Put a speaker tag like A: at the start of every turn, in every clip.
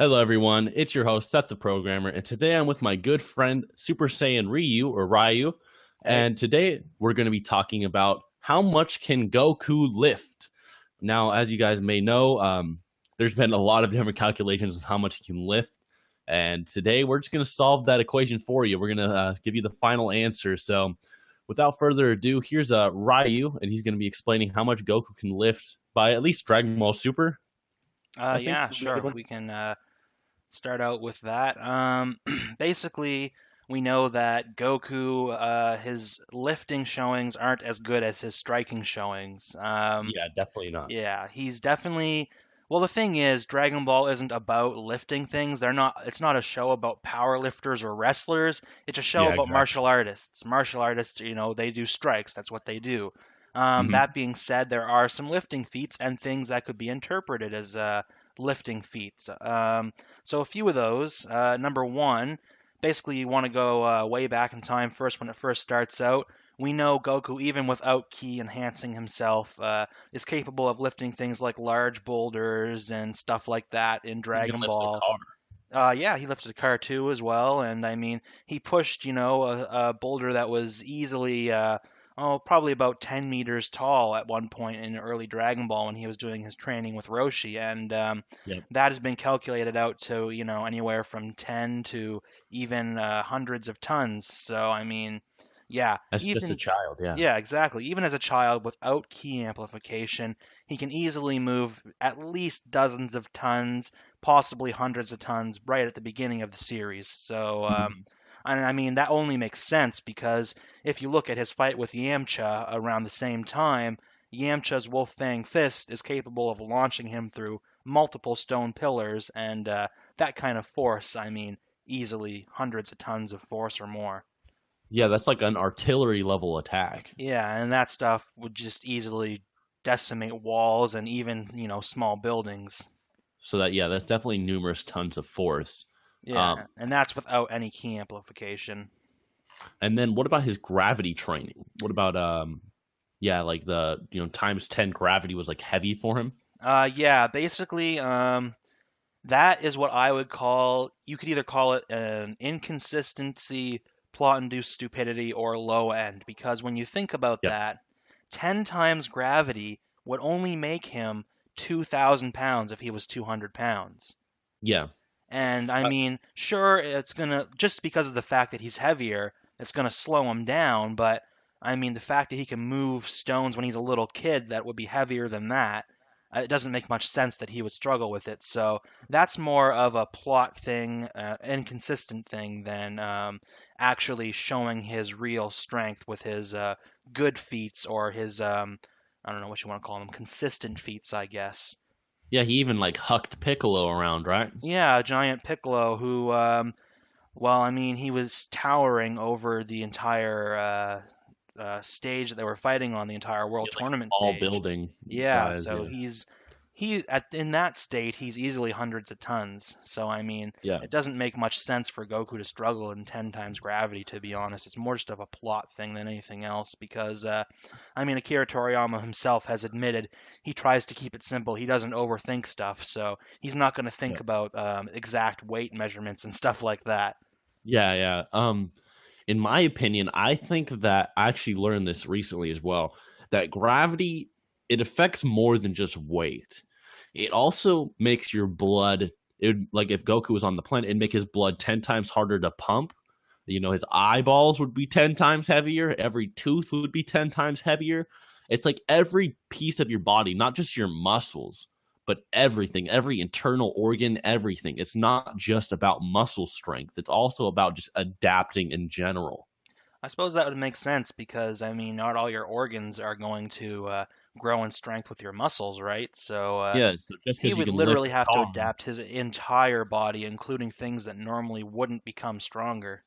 A: Hello, everyone. It's your host, Seth the Programmer, and today I'm with my good friend, Super Saiyan Ryu.
B: Hey,
A: And today we're going to be talking about how much can Goku lift. Now, as you guys may know, there's been a lot of different calculations of how much he can lift, and today we're just going to solve that equation for you. We're going to give you the final answer. So, without further ado, here's Ryu, and he's going to be explaining how much Goku can lift by at least Dragon Ball Super. I think
B: yeah,
A: would be a good
B: sure.
A: one.
B: We can start out with that. Basically, we know that Goku, his lifting showings aren't as good as his striking showings.
A: Yeah, definitely not.
B: Yeah, he's definitely. Well, the thing is, Dragon Ball isn't about lifting things. They're not. It's not a show about power lifters or wrestlers. It's a show
A: Yeah,
B: about
A: exactly.
B: martial artists. Martial artists, they do strikes. That's what they do.
A: Hmm.
B: That being said, there are some lifting feats and things that could be interpreted as lifting feats. So a few of those. Number one, basically you want to go way back in time first when it first starts out. We know Goku, even without ki enhancing himself, is capable of lifting things like large boulders and stuff like that in
A: He even
B: Dragon
A: lifts the
B: Ball.
A: car.
B: Yeah, he lifted a car too as well, and I mean, he pushed, a boulder that was easily, probably about 10 meters tall at one point in early Dragon Ball when he was doing his training with Roshi, and
A: Yep.
B: that has been calculated out to, anywhere from 10 to even hundreds of tons. So, I mean, yeah,
A: That's just a
B: even
A: child, yeah.
B: yeah, exactly. Even as a child without key amplification, he can easily move at least dozens of tons, possibly hundreds of tons, right at the beginning of the series. So,
A: Mhm.
B: and I mean, that only makes sense because if you look at his fight with Yamcha around the same time, Yamcha's Wolf Fang Fist is capable of launching him through multiple stone pillars, and that kind of force, I mean, easily hundreds of tons of force or more.
A: Yeah, that's like an artillery level attack.
B: Yeah, and that stuff would just easily decimate walls and even, small buildings.
A: So that yeah, that's definitely numerous tons of force.
B: Yeah,
A: Um,
B: and that's without any key amplification.
A: and then what about his gravity training? What about yeah, like the times 10 gravity was like heavy for him?
B: Yeah, basically, that is what I would call, you could either call it an inconsistency, plot-induced stupidity, or low end, because when you think about
A: Yep.
B: that, 10 times gravity would only make him 2,000 pounds if he was 200 pounds.
A: Yeah.
B: And I
A: Uh,
B: mean, sure, it's gonna just because of the fact that he's heavier, it's gonna slow him down. But I mean, the fact that he can move stones when he's a little kid that would be heavier than that, it doesn't make much sense that he would struggle with it. So that's more of a plot thing, inconsistent thing than actually showing his real strength with his good feats or his I don't know what you want to call them, consistent feats, I guess.
A: yeah, he even like hucked Piccolo around, right?
B: Yeah, Giant Piccolo, who well, I mean, he was towering over the entire stage that they were fighting on, the entire
A: He
B: world
A: had like
B: tournament
A: small
B: stage.
A: building
B: Yeah,
A: size,
B: so
A: yeah.
B: he at in that state, he's easily hundreds of tons. So I mean,
A: Yeah.
B: it doesn't make much sense for Goku to struggle in 10 times gravity, to be honest. It's more just of a plot thing than anything else because I mean, Akira Toriyama himself has admitted he tries to keep it simple. He doesn't overthink stuff, so he's not going to
A: Yeah.
B: think about exact weight measurements and stuff like that.
A: Yeah, yeah. In my opinion, I think that I actually learned this recently as well, that gravity it affects more than just weight. It also makes your blood like if Goku was on the planet, it'd make his blood 10 times harder to pump. His eyeballs would be 10 times heavier, every tooth would be 10 times heavier. It's like every piece of your body, not just your muscles, but everything, every internal organ, everything. It's not just about muscle strength. It's also about just adapting in general.
B: I suppose that would make sense because, I mean, not all your organs are going to grow in strength with your muscles, right? So
A: Yeah, so just
B: he
A: because you
B: would
A: can lift
B: literally
A: a
B: have to
A: car,
B: adapt his entire body, including things that normally wouldn't become stronger.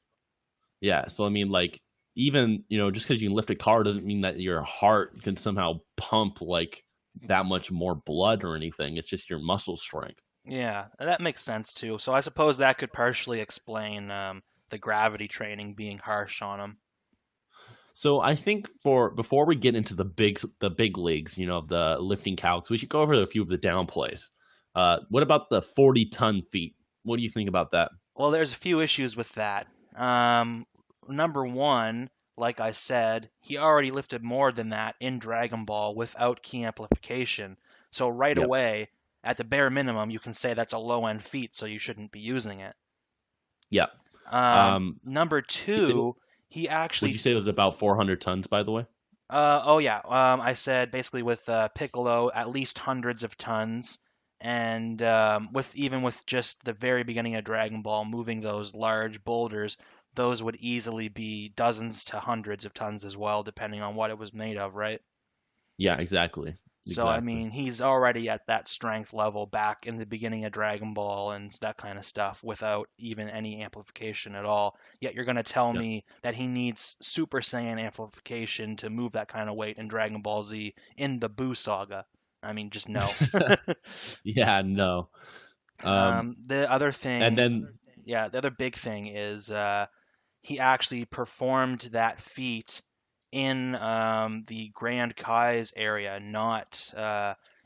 A: yeah. So I mean, like even just because you can lift a car doesn't mean that your heart can somehow pump like that much more blood or anything. It's just your muscle strength.
B: Yeah, that makes sense too. So I suppose that could partially explain the gravity training being harsh on him.
A: So I think for before we get into the big leagues, of the lifting calcs, we should go over a few of the down plays. What about the 40-ton feet? What do you think about that?
B: Well, there's a few issues with that. Number one, like I said, he already lifted more than that in Dragon Ball without key amplification. So right
A: Yep.
B: away, at the bare minimum, you can say that's a low end feat, so you shouldn't be using it.
A: Yep. Um,
B: Number two, he
A: would you
B: actually
A: say it was about 400 tons, by the way?
B: oh yeah. I said basically with Piccolo at least hundreds of tons, and with even with just the very beginning of Dragon Ball moving those large boulders, those would easily be dozens to hundreds of tons as well, depending on what it was made of, right?
A: Yeah, exactly.
B: So I
A: Exactly.
B: mean, he's already at that strength level back in the beginning of Dragon Ball and that kind of stuff without even any amplification at all. Yet you're going to tell
A: Yeah.
B: me that he needs Super Saiyan amplification to move that kind of weight in Dragon Ball Z in the Buu saga. I mean, just no.
A: Yeah, no.
B: The other
A: And
B: thing,
A: then
B: yeah, the other big thing is he actually performed that feat in the Grand Kai's area, not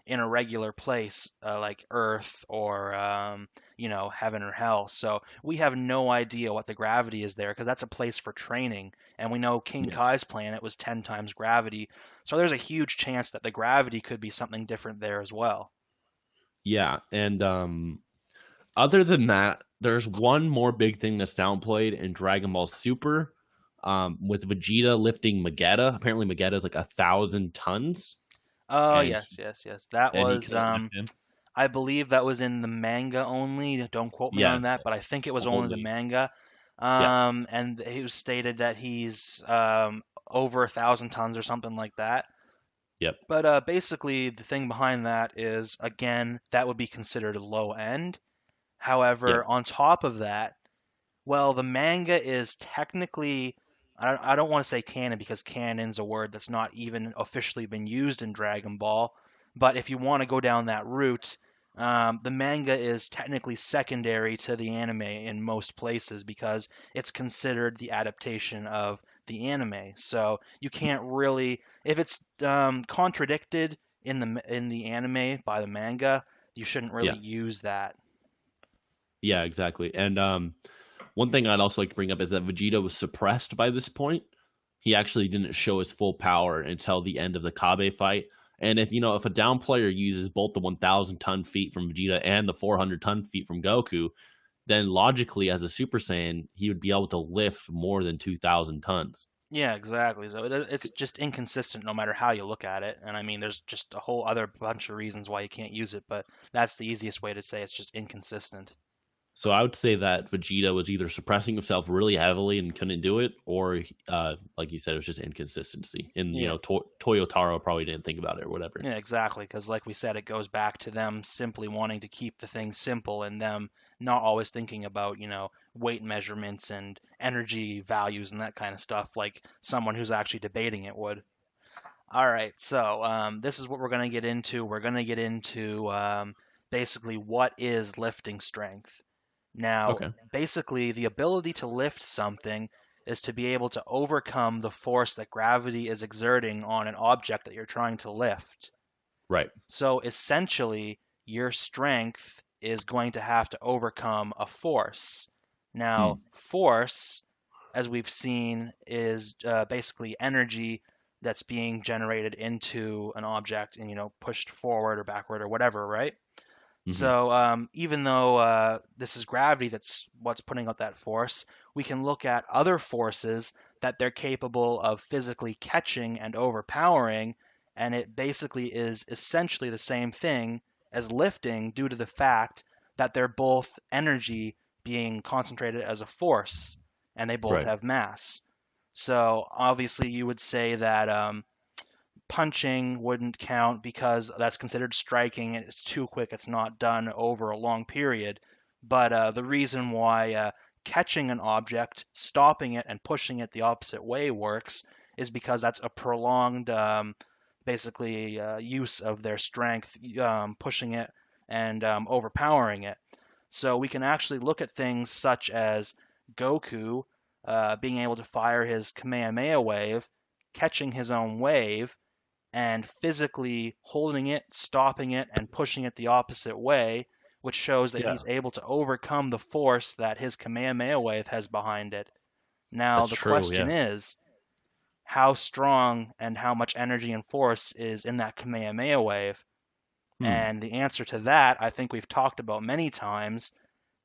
B: in a regular place like Earth or heaven or hell. So we have no idea what the gravity is there because that's a place for training, and we know King
A: yeah,
B: Kai's planet was 10 times gravity. So there's a huge chance that the gravity could be something different there as well.
A: yeah, and other than that, there's one more big thing that's downplayed in Dragon Ball Super, with Vegeta lifting Magetta. Apparently, Magetta is like 1,000 tons,
B: Oh
A: and
B: yes, yes, yes. That
A: he
B: was
A: couldn't lift him.
B: I believe that was in the manga only. Don't quote me
A: Yeah,
B: on that, but I think it was only the
A: only.
B: manga.
A: Yeah,
B: And it was stated that he's over 1,000 tons or something like that.
A: yep,
B: But basically, the thing behind that is, again, that would be considered low end.
A: yep,
B: However, on top of that, well, the manga is technically, I don't want to say canon because canon's a word that's not even officially been used in Dragon Ball. But if you want to go down that route, the manga is technically secondary to the anime in most places because it's considered the adaptation of the anime. So you can't really, if it's contradicted in the anime by the manga, you shouldn't really
A: yeah,
B: use that.
A: yeah, exactly. And one thing I'd also like to bring up is that Vegeta was suppressed by this point. He actually didn't show his full power until the end of the Kabe fight. And if a down player uses both the 1,000 ton feat from Vegeta and the 400 ton feat from Goku, then logically, as a Super Saiyan, he would be able to lift more than 2,000 tons.
B: Yeah, exactly. So it's just inconsistent no matter how you look at it. And I mean, there's just a whole other bunch of reasons why you can't use it, but that's the easiest way to say it's just inconsistent.
A: So I would say that Vegeta was either suppressing himself really heavily and couldn't do it, or like you said, it was just inconsistency. And
B: Yeah.
A: Toyotaro probably didn't think about it or whatever.
B: Yeah, exactly. Because like we said, it goes back to them simply wanting to keep the thing simple and them not always thinking about, weight measurements and energy values and that kind of stuff like someone who's actually debating it would. All right, so this is what we're going to get into. We're going to get into basically what is lifting strength. Now,
A: Okay.
B: basically, the ability to lift something is to be able to overcome the force that gravity is exerting on an object that you're trying to lift.
A: Right.
B: So essentially, your strength is going to have to overcome a force. Now,
A: Hmm.
B: force, as we've seen, is basically energy that's being generated into an object and, pushed forward or backward or whatever, right?
A: Hmm.
B: So even though this is gravity that's what's putting out that force, we can look at other forces that they're capable of physically catching and overpowering, and it basically is essentially the same thing as lifting due to the fact that they're both energy being concentrated as a force, and they both
A: Right.
B: have mass. So obviously you would say that punching wouldn't count because that's considered striking and it's too quick. It's not done over a long period. But the reason why catching an object, stopping it, and pushing it the opposite way works is because that's a prolonged, basically, use of their strength, pushing it and overpowering it. So we can actually look at things such as Goku being able to fire his Kamehameha wave, catching his own wave, and physically holding it, stopping it, and pushing it the opposite way, which shows that
A: Yeah,
B: he's able to overcome the force that his Kamehameha wave has behind it. Now,
A: that's
B: the
A: true.
B: question
A: Yeah.
B: is, how strong and how much energy and force is in that Kamehameha wave?
A: Hmm.
B: And the answer to that, I think we've talked about many times,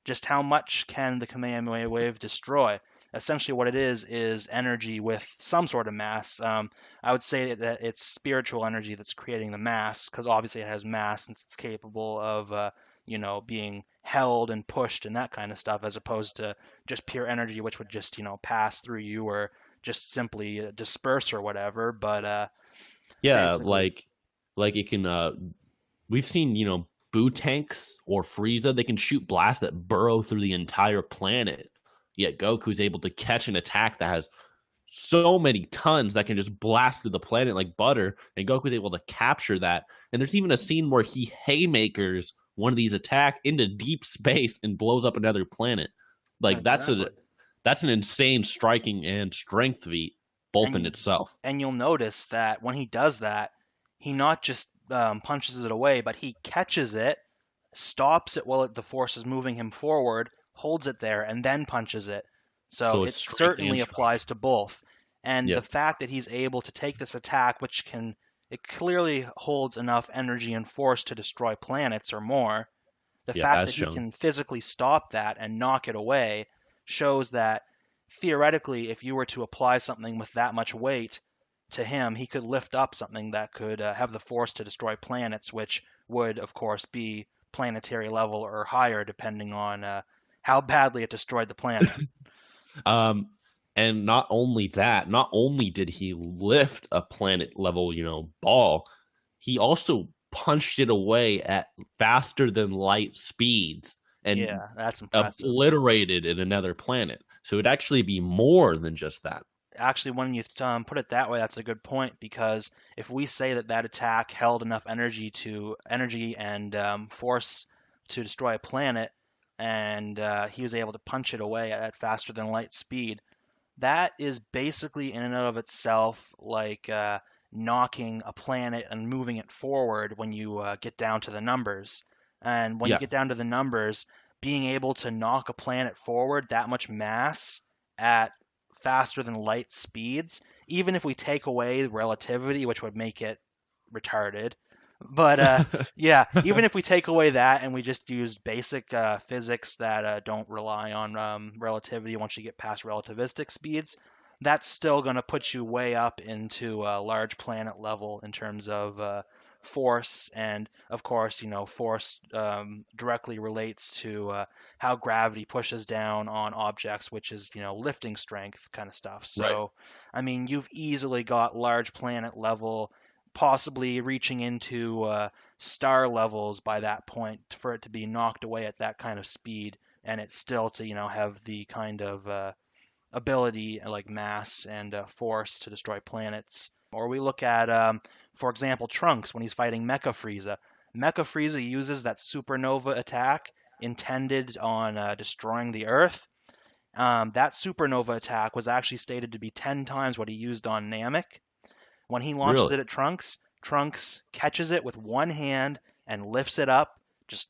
B: just how much can the Kamehameha wave destroy? Essentially, what it is energy with some sort of mass. I would say that it's spiritual energy that's creating the mass, because obviously it has mass since it's capable of, being held and pushed and that kind of stuff, as opposed to just pure energy, which would just, pass through you or just simply disperse or whatever. But
A: Yeah,
B: basically,
A: like it can we've seen, Boo tanks or Frieza, they can shoot blasts that burrow through the entire planet. Yet Goku's able to catch an attack that has so many tons that can just blast through the planet like butter, and Goku's able to capture that. And there's even a scene where he haymakers one of these attack into deep space and blows up another planet. Like
B: exactly.
A: that's an insane striking and strength feat both in
B: And
A: itself.
B: and you'll notice that when he does that, he not just punches it away, but he catches it, stops it while the force is moving him forward, holds it there, and then punches it. So
A: So it's
B: it
A: strength and
B: certainly
A: strength.
B: applies to both. And the
A: Yep.
B: fact that he's able to take this attack, it clearly holds enough energy and force to destroy planets or more, the
A: Yeah,
B: fact
A: as
B: that he
A: shown.
B: can physically stop that and knock it away shows that theoretically, if you were to apply something with that much weight to him, he could lift up something that could have the force to destroy planets, which would, of course, be planetary level or higher, depending on how badly it destroyed the planet.
A: Um, and not only that, not only did he lift a planet level, ball, he also punched it away at faster than light speeds and
B: Yeah, that's impressive.
A: obliterated in another planet. So it'd actually be more than just that.
B: Actually, when you put it that way, that's a good point because if we say that that attack held enough energy and force to destroy a planet, and he was able to punch it away at faster than light speed, that is basically in and of itself like knocking a planet and moving it forward when you get down to the numbers. And when you
A: Yeah.
B: get down to the numbers, being able to knock a planet forward that much mass at faster than light speeds, even if we take away relativity, which would make it retarded. But yeah, even if we take away that and we just use basic physics that don't rely on relativity once you get past relativistic speeds, that's still going to put you way up into a large planet level in terms of force. And of course, force directly relates to how gravity pushes down on objects, which is, lifting strength kind of stuff.
A: Right.
B: So, I mean, you've easily got large planet level possibly reaching into star levels by that point for it to be knocked away at that kind of speed and it still to have the kind of ability like mass and force to destroy planets. Or we look at, for example, Trunks when he's fighting Mecha Frieza. Mecha Frieza uses that supernova attack intended on destroying the Earth. That supernova attack was actually stated to be 10 times what he used on Namek. When he launches
A: Really?
B: it at Trunks, Trunks catches it with one hand and lifts it up, just,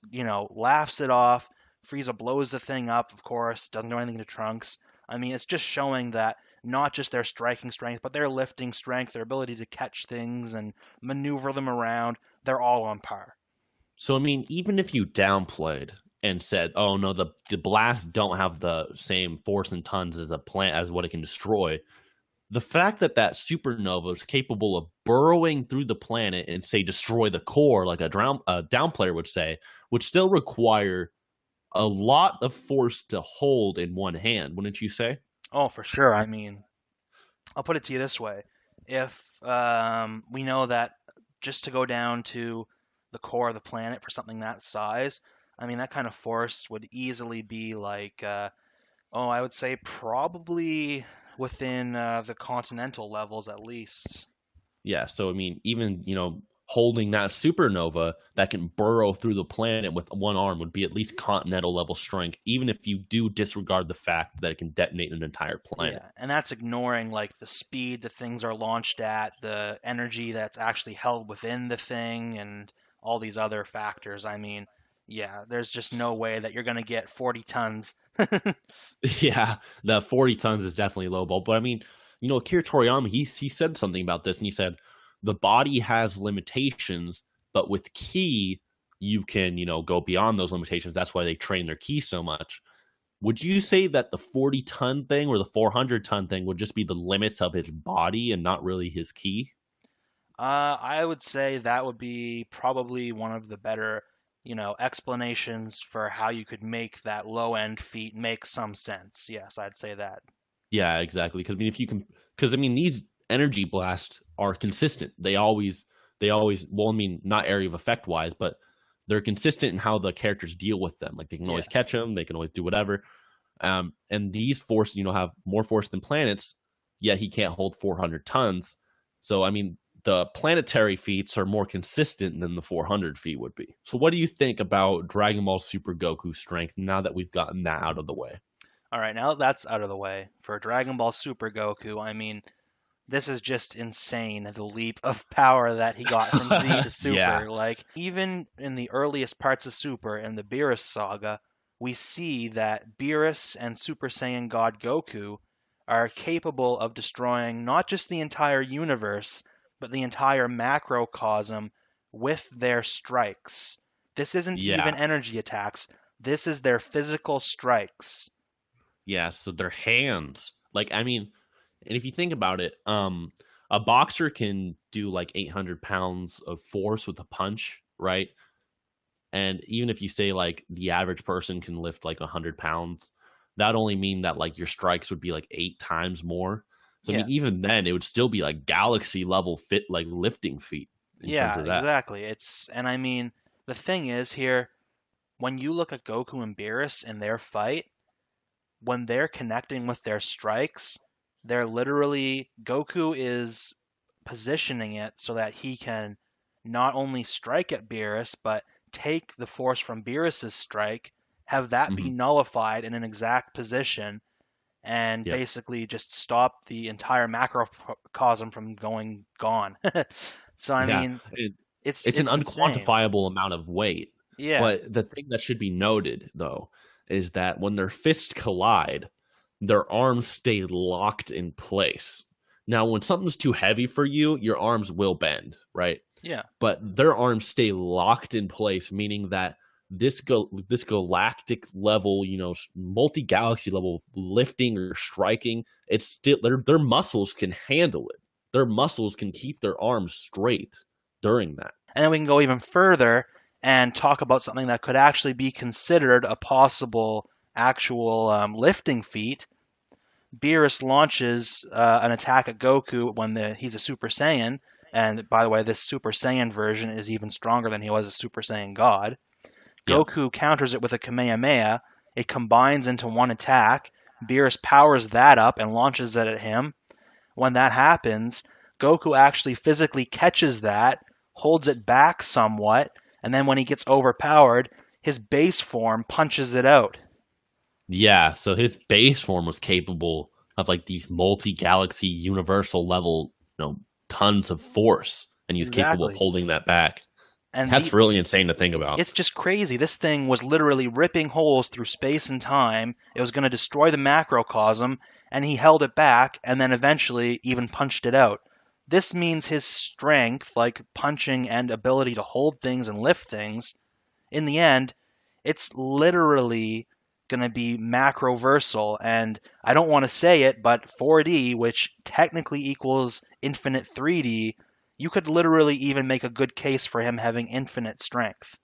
B: laughs it off. Frieza blows the thing up, of course, doesn't do anything to Trunks. I mean, it's just showing that not just their striking strength, but their lifting strength, their ability to catch things and maneuver them around, they're all on par.
A: So I mean, even if you downplayed and said, "Oh no, the blasts don't have the same force and tons as a plant as what it can destroy," the fact that that supernova is capable of burrowing through the planet and say destroy the core, like a down player would say, would still require a lot of force to hold in one hand, wouldn't you say?
B: Oh, for sure. I mean, I'll put it to you this way. If we know that just to go down to the core of the planet for something that size, I mean, that kind of force would easily be like, I would say probably within the continental levels at least.
A: Yeah. So I mean, even holding that supernova that can burrow through the planet with one arm would be at least continental level strength, even if you do disregard the fact that it can detonate an entire planet.
B: Yeah, and that's ignoring like the speed that things are launched at, the energy that's actually held within the thing, and all these other factors. I mean, Yeah, there's just no way that you're gonna get 40 tons.
A: Yeah, the 40 tons is definitely lowball. But I mean, Akira Toriyama, he said something about this, and he said the body has limitations, but with ki, you can go beyond those limitations. That's why they train their ki so much. Would you say that the 40-ton thing or the 400-ton thing would just be the limits of his body and not really his ki?
B: I would say that would be probably one of the better, explanations for how you could make that low end feat make some sense. Yes, I'd say that.
A: Yeah, exactly. Because I mean, if you can, because I mean, these energy blasts are consistent. They always. Well, I mean, not area of effect wise, but they're consistent in how the characters deal with them. Like they can
B: Yeah.
A: always catch them. They can always do whatever. And these force, have more force than planets. Yet he can't hold 400 tons. So I mean, the planetary feats are more consistent than the 400 feet would be. So what do you think about Dragon Ball Super Goku strength now that we've gotten that out of the way?
B: All right, now that that's out of the way, for Dragon Ball Super Goku, I mean, this is just insane, the leap of power that he got from Z to
A: Yeah,
B: Super. Like, even in the earliest parts of Super in the Beerus saga, we see that Beerus and Super Saiyan God Goku are capable of destroying not just the entire universe, but the entire macrocosm with their strikes. This isn't even
A: yeah.
B: energy attacks, this is their physical strikes.
A: Yeah, so their hands. Like, I mean, and if you think about it, a boxer can do like 800 pounds of force with a punch, right? And even if you say like the average person can lift like 100 pounds, that only mean that like your strikes would be like 8 times more. So I
B: Yeah.
A: mean, even then, it would still be like galaxy level fit, like lifting feat in terms
B: Yeah,
A: of that.
B: exactly. And I mean, the thing is here, when you look at Goku and Beerus in their fight, when they're connecting with their strikes, they're literally Goku is positioning it so that he can not only strike at Beerus, but take the force from Beerus's strike, have that be
A: Hmm.
B: nullified in an exact position, and
A: Yep.
B: basically just stop the entire macrocosm from going gone. So I
A: Yeah.
B: mean,
A: It's an
B: it's insane.
A: unquantifiable amount of weight.
B: Yeah,
A: But the thing that should be noted, though, is that when their fists collide, their arms stay locked in place. Now, when something's too heavy for you, your arms will bend, right?
B: yeah,
A: But their arms stay locked in place, meaning that this galactic level, multi galaxy level lifting or striking, it's still their muscles can handle it. Their muscles can keep their arms straight during that.
B: and then we can go even further and talk about something that could actually be considered a possible actual lifting feat. Beerus launches an attack at Goku when he's a Super Saiyan, and by the way, this Super Saiyan version is even stronger than he was a Super Saiyan God.
A: Yep.
B: Goku counters it with a Kamehameha. It combines into one attack. Beerus powers that up and launches it at him. When that happens, Goku actually physically catches that, holds it back somewhat, and then when he gets overpowered, his base form punches it out.
A: Yeah, so his base form was capable of like these multi-galaxy universal level, tons of force, and he was capable of
B: Exactly.
A: holding that back.
B: And
A: That's really insane to think about.
B: it's just crazy. This thing was literally ripping holes through space and time. It was going to destroy the macrocosm, and he held it back and then eventually even punched it out. This means his strength, like punching and ability to hold things and lift things, in the end, it's literally going to be macroversal. And I don't want to say it, but 4D, which technically equals infinite 3D, you could literally even make a good case for him having infinite strength.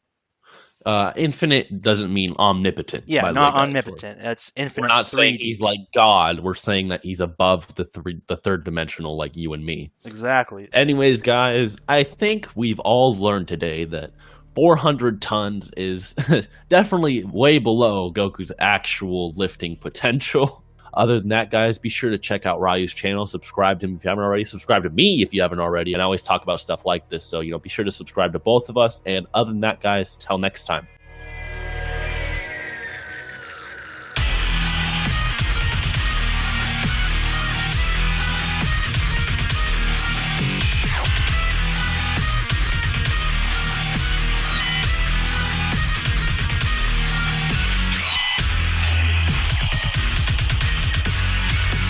A: Infinite doesn't mean omnipotent,
B: Yeah,
A: by the way,
B: not
A: guys.
B: omnipotent. It's
A: We're
B: infinite
A: not saying he's
B: 3D.
A: like God. We're saying that he's above the third dimensional, like you and me.
B: Exactly.
A: Anyways, guys, I think we've all learned today that 400 tons is definitely way below Goku's actual lifting potential. Other than that, guys, be sure to check out Ryu's channel. Subscribe to him if you haven't already. Subscribe to me if you haven't already. And I always talk about stuff like this. So, be sure to subscribe to both of us. And other than that, guys, till next time.